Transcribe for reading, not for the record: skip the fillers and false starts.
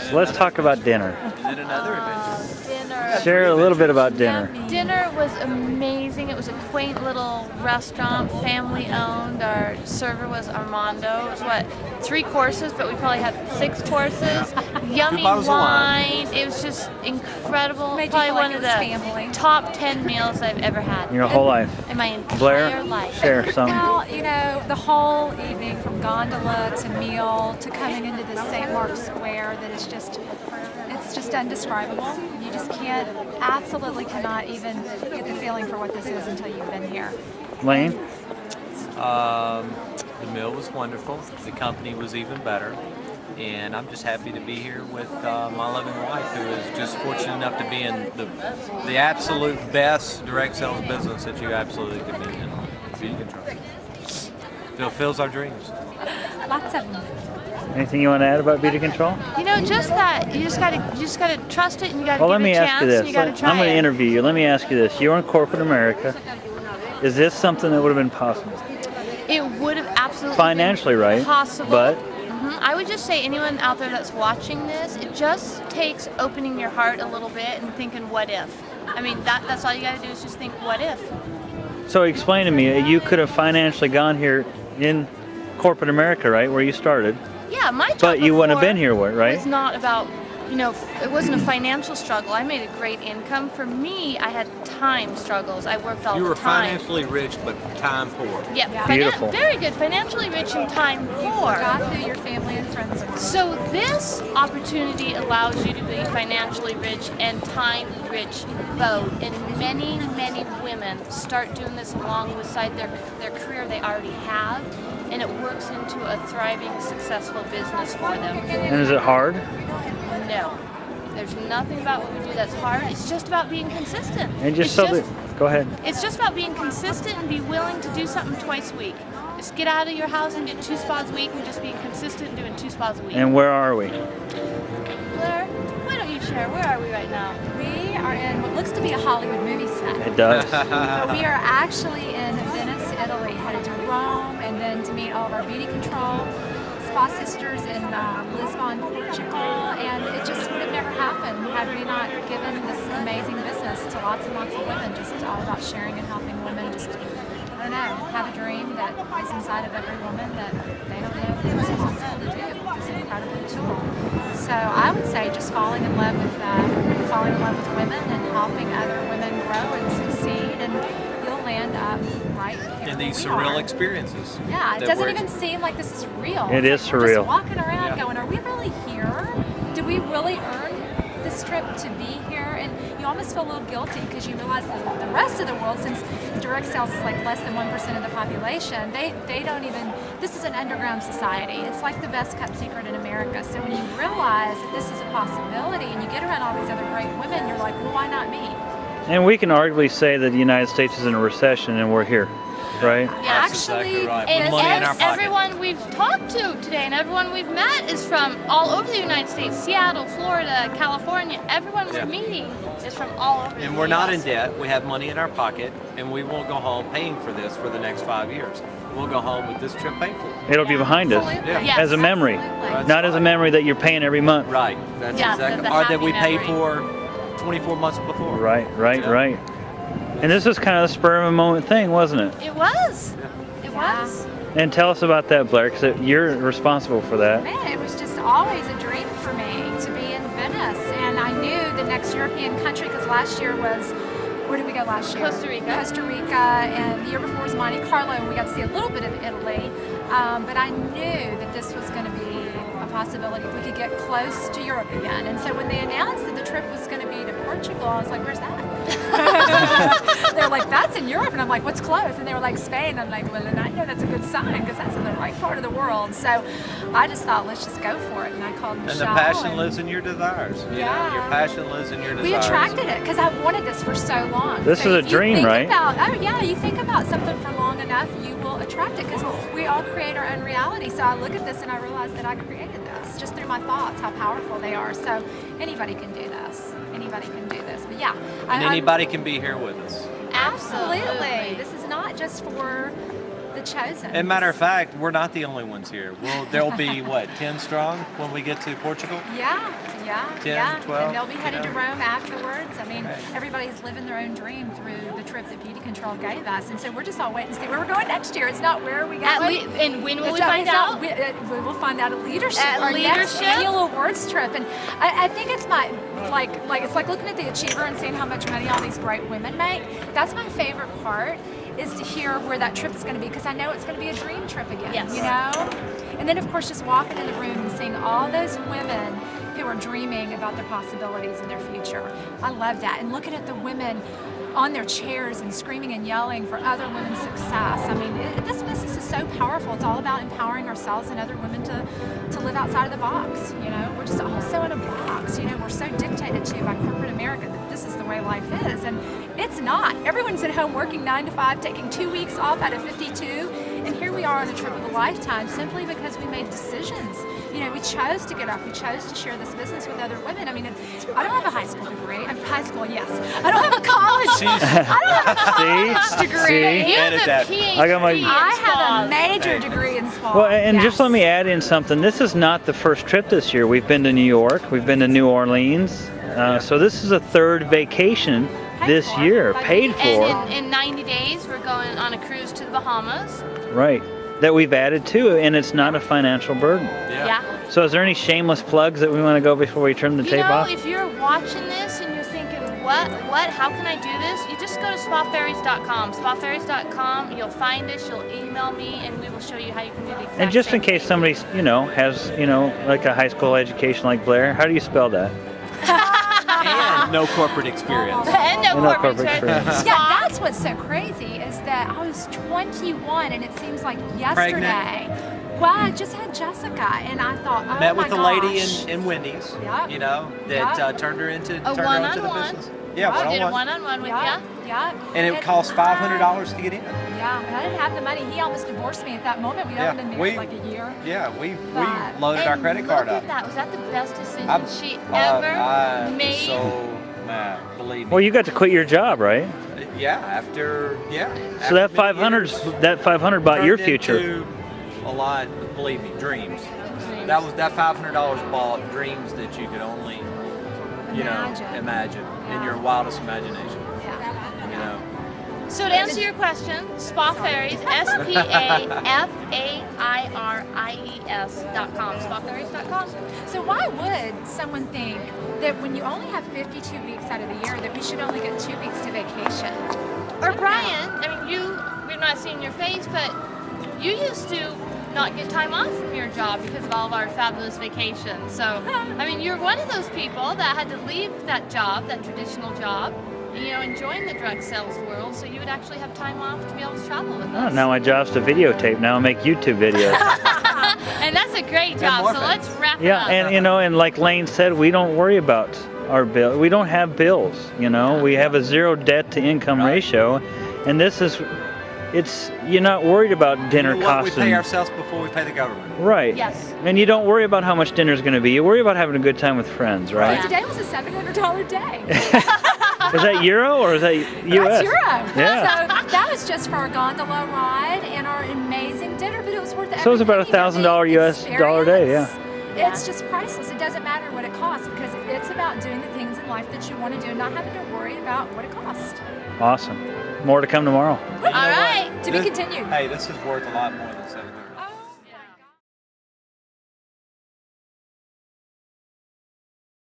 So let's talk about dinner. Is it another event? Dinner. Share a little bit about dinner. Dinner was amazing. It was a quaint little restaurant, family owned. Our server was Armando. It was 3 courses, but we probably had 6 courses. Yummy wine. It was just incredible. Probably one of the top 10 meals I've ever had. Your whole life. In my entire Blair, life. share some. Well, the whole evening from gondola to meal to coming into the St. Mark's Square, that is it's just indescribable. You just absolutely cannot even get the feeling for what this is until you've been here. Lane? The meal was wonderful. The company was even better. And I'm just happy to be here with my loving wife, who is just fortunate enough to be in the absolute best direct sales business that you absolutely could be in. Beauty control. Fulfills our dreams. Lots of them. Anything you want to add about beauty control? Just that you just gotta trust it, and you gotta Well, let give me it a ask you chance, this. and you gotta try I'm going to it. interview you. Let me ask you this. You're in corporate America. Is this something that would have been possible? It would have absolutely Financially, been right? possible. But I would just say anyone out there that's watching this, it just takes opening your heart a little bit and thinking, what if? I mean, that's all you got to do is just think, what if? so explain to me, you could have financially gone here in corporate America, right, where you started. Yeah, my job But you wouldn't have before been here, right? was not about, it wasn't a financial struggle. I made a great income. For me, I had time struggles. I worked all You the were time. financially rich, but time poor. Yep, Beautiful. very good. Financially rich and time You poor. forgot who your family and friends were. So this opportunity allows you to be financially rich and time rich both. And many, many women start doing this alongside their career they already have, and it works into a thriving, successful business for them. And is it hard? No. There's nothing about what we do that's hard. It's just about being consistent. And just go ahead. It's just about being consistent and be willing to do something twice a week. Just get out of your house and get 2 spas a week, and just being consistent and doing 2 spas a week. And where are we? Blair, why don't you share? Where are we right now? We are in what looks to be a Hollywood movie set. It does. But we are actually in Venice, Italy, headed to Rome, and then to meet all of our beauty control spa sisters in Lisbon, Portugal, and it just would have never happened had we not given this amazing business to lots and lots of women, just all about sharing and helping women just, I don't know, have a dream that is inside of every woman that they don't know is possible to do with this incredible tool. So I would say just falling in love with women and helping other women grow and succeed, and you'll land up right here And these where we surreal are. experiences. Yeah, it that doesn't we're- even seem like this is real. It is We're surreal. just walking around Yeah. going, are we really here? Did we really earn this trip to be here? And you almost feel a little guilty because you realize that the rest of the world, since direct sales is like less than 1% of the population, they don't even, this is an underground society. It's like the best kept secret in America. So when you realize that this is a possibility and you get around all these other great women, you're like, well, why not me? And we can arguably say that the United States is in a recession and we're here, right? Yeah, That's exactly right. And With money in our pocket. everyone we've talked to today and everyone we've met is from all over the United States, Seattle, Florida, California. Everyone we're meeting is from all over. And the we're not in US. debt. We have money in our pocket, and we won't go home paying for this for the next 5 years. We'll go home with this trip paid for. It'll be behind us Absolutely. Yeah. as a memory, Absolutely. not as a memory that you're paying every month. Right. That's Yeah, exactly. that's a Or that happy we paid memory. for 24 months before. Right. Yeah. Right. And this was kind of the spur of a moment thing, wasn't it? It was. It was. And tell us about that, Blair, because you're responsible for that. Man, it was just always a dream for me to be in Venice, and I knew the next European country, because last year was, where did we go last year? Costa Rica. Costa Rica, and the year before was Monte Carlo, and we got to see a little bit of Italy, but I knew that this was going to be a possibility if we could get close to Europe again. And so when they announced that the trip was going to be to Portugal, I was like, where's that? They were like, that's in Europe, and I'm like, what's close? And they were like, Spain. I'm like, well, and I know that's a good sign because that's in the right part of the world. So I just thought, let's just go for it, and I called Michelle. And the passion lives in your desires. You know, Yeah. your passion lives in your desires. We attracted it because I've wanted this for so long. This So is a if you dream, think right? You think about something for long enough, you will attract it because we all create our own reality. So I look at this and I realize that I created this just through my thoughts, how powerful they are. So anybody can do this. Anybody can do this. But yeah. And anybody can be here with us. Absolutely. This is not just for the chosen. And matter of fact, we're not the only ones here. There'll be, what, 10 strong when we get to Portugal? Yeah, 10, 12, and they'll be headed you know. to Rome afterwards. I mean, Right. everybody's living their own dream through the trip that Beauty Control gave us, and so we're just all waiting to see where we're going next year. It's not where are we going. And when will It's we not- find it's not- out? we will find out at leadership. At our next leadership? annual awards trip, and I think it's my like it's like looking at the Achiever and seeing how much money all these great women make. That's my favorite part, is to hear where that trip is going to be, because I know it's going to be a dream trip again. Yes. You know, and then of course just walking in the room and seeing all those women who are dreaming about their possibilities in their future. I love that, and looking at the women on their chairs and screaming and yelling for other women's success. I mean, this business is so powerful. It's all about empowering ourselves and other women to live outside of the box. You know, we're just all so in a box. You know, we're so dictated to by corporate America that this is the way life is, and it's not. Everyone's at home working 9 to 5, taking 2 weeks off out of 52, and here we are on a trip of a lifetime simply because we made decisions. You know, we chose to get up. We chose to share this business with other women. I mean, I don't have a high school degree. High school, yes. I don't have a college. I don't have a college degree. See? You have Edit a that. PhD. I got my- I have a in major degree in spa. Well, and yes. just let me add in something. This is not the first trip this year. We've been to New York. We've been to New Orleans. So this is a third vacation this for. year, By paid the- for. And in 90 days, we're going on a cruise to the Bahamas. Right. That we've added to, and it's not a financial burden. Yeah. So is there any shameless plugs that we want to go before we turn the You tape know, off? if you're watching this and you're thinking, how can I do this? You just go to spafairies.com. Spafairies.com, you'll find us, you'll email me, and we will show you how you can do the exact And just same in case thing. somebody, has, like a high school education like Blair, how do you spell that? And no corporate experience. And no And no corporate corporate experience. experience. Yeah, that's what's so crazy is that I was 21 and it seems like yesterday. Well, I just had Jessica and I thought, oh Met my with a gosh. lady in Wendy's, Yeah. you know, that Yeah. turned her into A the one-on-one. business. Yeah, I did a one-on-one. one-on-one with Yeah, you. yeah. And it cost $500 to get in. Yeah, and I didn't have the money. He almost divorced me at that moment. We'd Yeah, only been we- married like a year. Yeah, we But- loaded our And credit card look up. at that. Was that the best decision I'm- she I'm ever made? so mad, believe me. Well, you got to quit your job, right? After So that many 500, years, that 500 bought your turned future. into a lot, believe me, dreams. That $500 bought dreams that you could only, imagine in your wildest imagination. Yeah. You know. So to answer your question, Spa Fairies, SPAFAIRIES.com, spafairies.com. So why would someone think that when you only have 52 weeks out of the year that we should only get 2 weeks to vacation? Or Brian, I mean, we're not seeing your face, but you used to not get time off from your job because of all of our fabulous vacations. So, I mean, you're one of those people that had to leave that job, that traditional job, and, join the direct sales world, so you would actually have time off to be able to travel with Oh, us. now my job's to videotape. Now I make YouTube videos. And that's a great job, more so things. let's wrap it Yeah, up. and like Lane said, we don't worry about our bill. We don't have bills. We have a zero debt to income Right. ratio, and you're not worried about dinner You know what? costs. We pay and- ourselves before we pay the government. Right. Yes. And you don't worry about how much dinner's going to be. You worry about having a good time with friends, right? Yeah. Today was a $700 day. Is that euro or is that US? That's euro. Yeah. So that was just for our gondola ride and our amazing dinner, but it was worth it. So it was about $1,000 US dollar a day, yeah. It's just priceless. It doesn't matter what it costs because it's about doing the things in life that you want to do and not having to worry about what it costs. Awesome. More to come tomorrow. You know All what? right. To be continued. Hey, this is worth a lot more than $7,000.